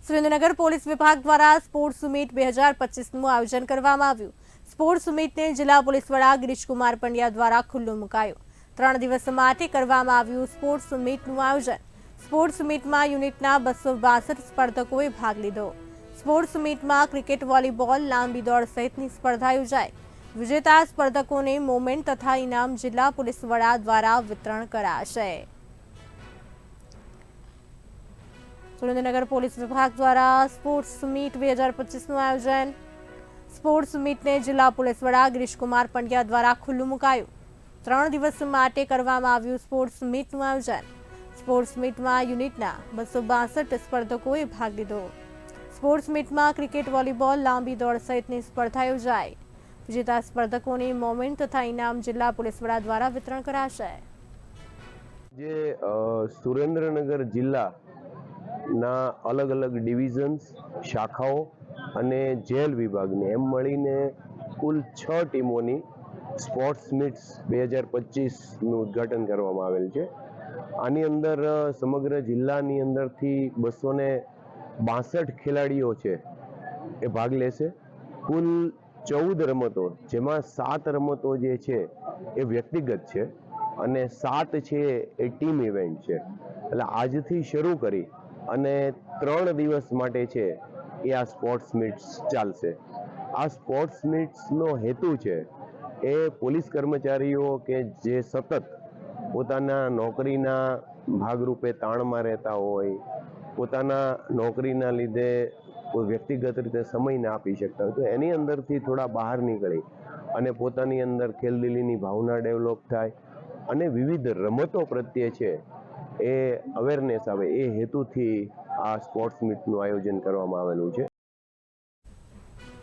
Surendranagar police વિભાગ દ્વારા sports meet 2025નું આયોજન કરવામાં આવ્યું। સ્પોર્ટ્સ મીટને જિલ્લા પોલીસ વડા ગિરીશકુમાર પંડ્યા દ્વારા ખુલ્લું મુકાયું। 3 દિવસ માટે કરવામાં આવ્યું સ્પોર્ટ્સ મીટનું આયોજન। સ્પોર્ટ્સ મીટમાં યુનિટના 262 સ્પર્ધકોએ ભાગ લીધો। સ્પોર્ટ્સ મીટમાં ક્રિકેટ, વોલીબોલ, લાંબી દોડ સહિતની સ્પર્ધા યોજાઈ। વિજેતા સ્પર્ધકોને મોમેન્ટ તથા ઇનામ જિલ્લા પોલીસ વડા દ્વારા વિતરણ કરાશે। સુરેન્દ્રનગર પોલીસ વિભાગ દ્વારા સ્પોર્ટ્સ મીટ 2025નું આયોજન। સ્પોર્ટ્સ મીટને જિલ્લા પોલીસ વડા ગિરીશકુમાર પંડ્યા દ્વારા ખુલ્લું મુકાયું। 3 દિવસ માટે કરવામાં આવ્યું સ્પોર્ટ્સ મીટનું આયોજન। સ્પોર્ટ્સ મીટમાં યુનિટના 262 સ્પર્ધકોએ ભાગ લીધો। સ્પોર્ટ્સ મીટમાં ક્રિકેટ, વોલીબોલ, લાંબી દોડ સહિતની સ્પર્ધા યોજાઈ। વિજેતા સ્પર્ધકોને મોમેન્ટ તથા ઇનામ જિલ્લા પોલીસ વડા દ્વારા વિતરણ કરાશે। જે સુરેન્દ્રનગર જિલ્લા ના અલગ અલગ ડિવિઝન્સ, શાખાઓ અને જેલ વિભાગને એમ મળીને કુલ 6 ટીમોની સ્પોર્ટ્સ મીટ્સ 2025નું ઉદ્ઘાટન કરવામાં આવેલ છે। આની અંદર સમગ્ર જિલ્લાની અંદરથી 262 ખેલાડીઓ છે એ ભાગ લેશે। કુલ 14 રમતો, જેમાં 7 રમતો જે છે એ વ્યક્તિગત છે અને 7 છે એ ટીમ ઇવેન્ટ છે। એટલે આજથી શરૂ કરી અને 3 દિવસ માટે છે એ આ સ્પોર્ટ્સ મીટ્સ ચાલશે। આ સ્પોર્ટ્સ મીટ્સનો હેતુ છે એ પોલીસ કર્મચારીઓ કે જે સતત પોતાના નોકરીના ભાગરૂપે તાણમાં રહેતા હોય, પોતાના નોકરીના લીધે કોઈ વ્યક્તિગત રીતે સમય ના આપી શકતા હોય, તો એની અંદરથી થોડા બહાર નીકળી અને પોતાની અંદર ખેલદિલીની ભાવના ડેવલપ થાય અને વિવિધ રમતો પ્રત્યે છે એ અવેરનેસ આવે, એ હેતુથી આ સ્પોર્ટ્સ મીટનું આયોજન કરવામાં આવેલું છે।